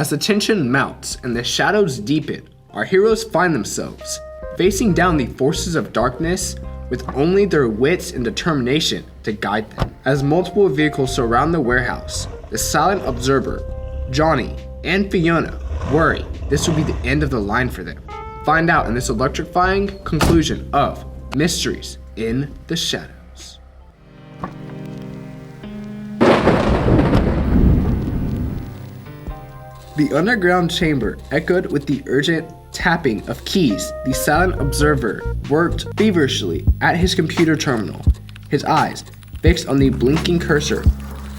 As the tension mounts and the shadows deepen, our heroes find themselves facing down the forces of darkness with only their wits and determination to guide them. As multiple vehicles surround the warehouse, the silent observer, Johnny, and Fiona worry this will be the end of the line for them. Find out in this electrifying conclusion of Mysteries in the Shadows. The underground chamber echoed with the urgent tapping of keys. The silent observer worked feverishly at his computer terminal, his eyes fixed on the blinking cursor.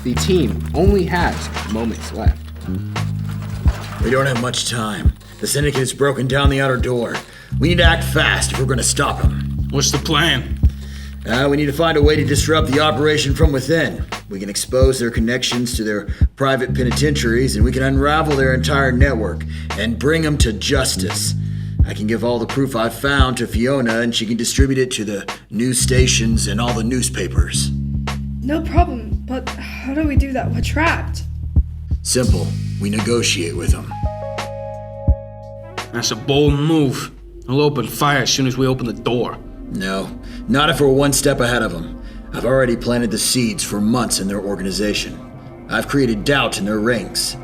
The team only has moments left. We don't have much time. The Syndicate has broken down the outer door. We need to act fast if we're going to stop them. What's the plan? We need to find a way to disrupt the operation from within. We can expose their connections to their private penitentiaries, and we can unravel their entire network and bring them to justice. I can give all the proof I've found to Fiona, and she can distribute it to the news stations and all the newspapers. No problem, but how do we do that? We're trapped. Simple. We negotiate with them. That's a bold move. I'll open fire as soon as we open the door. No, not if we're one step ahead of them. I've already planted the seeds for months in their organization. I've created doubt in their ranks,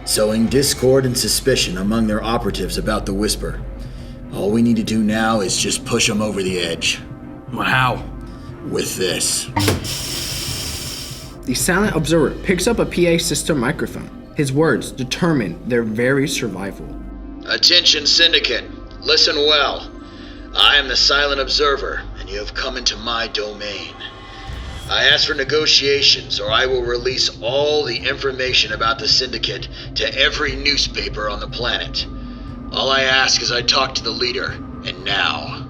sowing discord and suspicion among their operatives about the Whisper. All we need to do now is just push them over the edge. But how? With this. The silent observer picks up a PA system microphone. His words determine their very survival. Attention, Syndicate. Listen well. I am the Silent Observer, and you have come into my domain. I ask for negotiations, or I will release all the information about the Syndicate to every newspaper on the planet. All I ask is I talk to the leader, and now.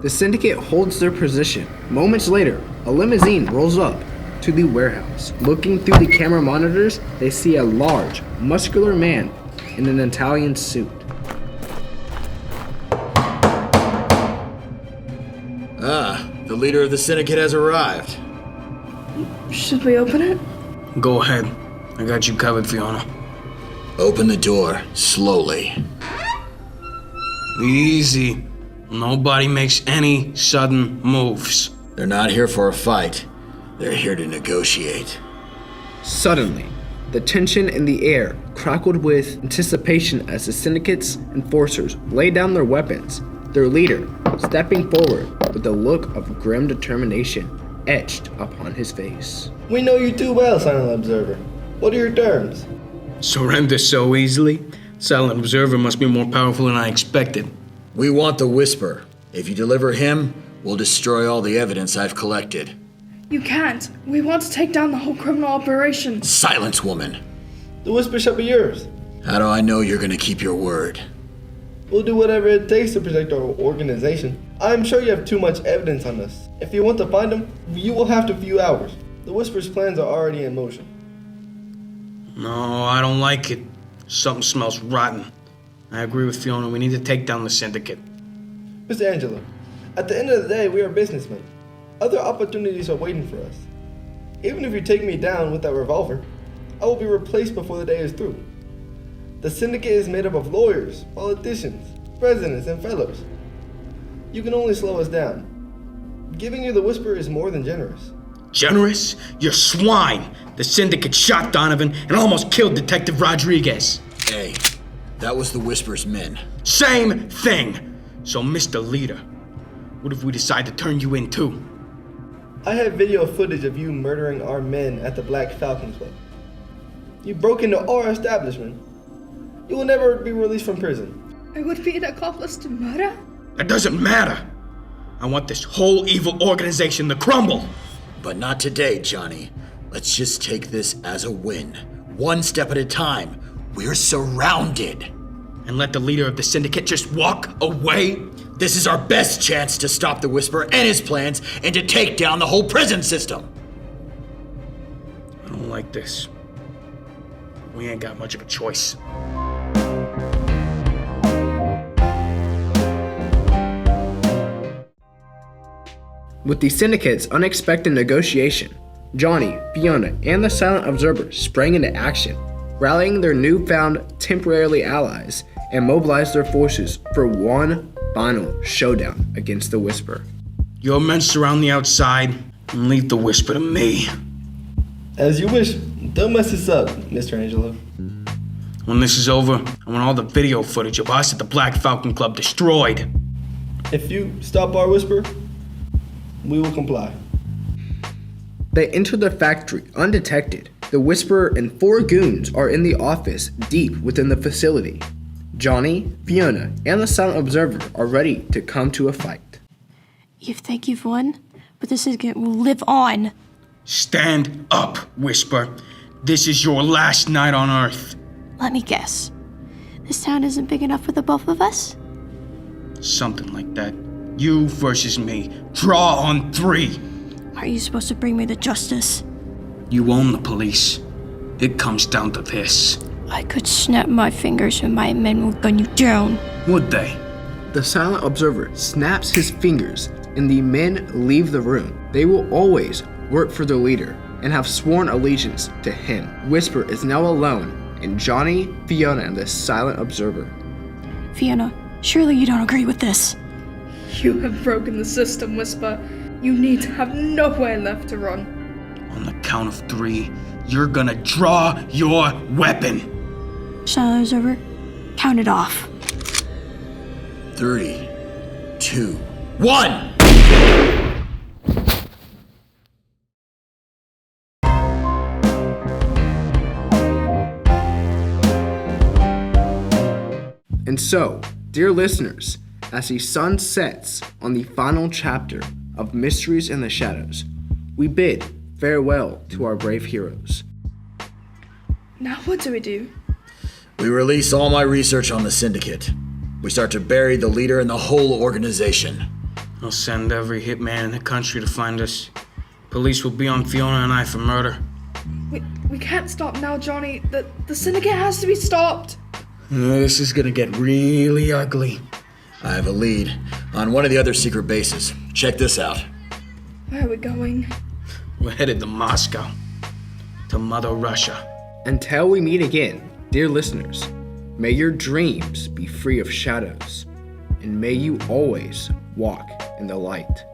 The Syndicate holds their position. Moments later, a limousine rolls up to the warehouse. Looking through the camera monitors, they see a large, muscular man in an Italian suit. The leader of the Syndicate has arrived. Should we open it? Go ahead. I got you covered, Fiona. Open the door, slowly. Easy. Nobody makes any sudden moves. They're not here for a fight. They're here to negotiate. Suddenly, the tension in the air crackled with anticipation as the Syndicate's enforcers lay down their weapons, their leader stepping forward with a look of grim determination etched upon his face. We know you too well, Silent Observer. What are your terms? Surrender so easily? Silent Observer must be more powerful than I expected. We want the Whisper. If you deliver him, we'll destroy all the evidence I've collected. You can't. We want to take down the whole criminal operation. Silence, woman. The Whisper shall be yours. How do I know you're gonna keep your word? We'll do whatever it takes to protect our organization. I'm sure you have too much evidence on us. If you want to find them, you will have to few hours. The Whisper's plans are already in motion. No, I don't like it. Something smells rotten. I agree with Fiona. We need to take down the Syndicate. Mr. Angelo, at the end of the day, we are businessmen. Other opportunities are waiting for us. Even if you take me down with that revolver, I will be replaced before the day is through. The Syndicate is made up of lawyers, politicians, presidents, and fellows. You can only slow us down. Giving you the Whisper is more than generous. Generous? You're swine! The Syndicate shot Donovan and almost killed Detective Rodriguez. Hey, that was the Whisper's men. Same thing! So, Mr. Leader, what if we decide to turn you in too? I have video footage of you murdering our men at the Black Falcon Club. You broke into our establishment. You will never be released from prison. I would be an accomplice to murder? That doesn't matter. I want this whole evil organization to crumble. But not today, Johnny. Let's just take this as a win. One step at a time. We're surrounded. And let the leader of the Syndicate just walk away? This is our best chance to stop the Whisper and his plans and to take down the whole prison system. I don't like this. We ain't got much of a choice. With the Syndicate's unexpected negotiation, Johnny, Fiona, and the Silent Observer sprang into action. rallying their newfound temporarily allies and mobilize their forces for one final showdown against the Whisper. Your men surround the outside and leave the Whisper to me. As you wish. Don't mess this up, Mr. Angelo. When this is over, I want all the video footage of us at the Black Falcon Club destroyed. If you stop our whisper, we will comply. They enter the factory undetected. The Whisperer and 4 goons are in the office deep within the facility. Johnny, Fiona, and the Silent Observer are ready to come to a fight. You think you've won, but this Syndicate will live on. Stand up, Whisper. This is your last night on Earth. Let me guess. This town isn't big enough for the both of us? Something like that. You versus me. Draw on 3. Are you supposed to bring me to justice? You own the police. It comes down to this. I could snap my fingers and my men will gun you down. Would they? The Silent Observer snaps his fingers and the men leave the room. They will always work for their leader and have sworn allegiance to him. Whisper is now alone, and Johnny, Fiona, and the Silent Observer. Fiona, surely you don't agree with this. You have broken the system, Whisper. You need to have nowhere left to run. On the count of 3, you're gonna draw your weapon. Silent Observer, count it off. 3, 2, 1! And so, dear listeners, as the sun sets on the final chapter of Mysteries in the Shadows, we bid farewell to our brave heroes. Now what do we do? We release all my research on the Syndicate. We start to bury the leader and the whole organization. I'll send every hitman in the country to find us. Police will be on Fiona and I for murder. We can't stop now, Johnny. The Syndicate has to be stopped. This is gonna get really ugly. I have a lead on one of the other secret bases. Check this out. Where are we going? We're headed to Moscow. To Mother Russia. Until we meet again, dear listeners, may your dreams be free of shadows, and may you always walk in the light.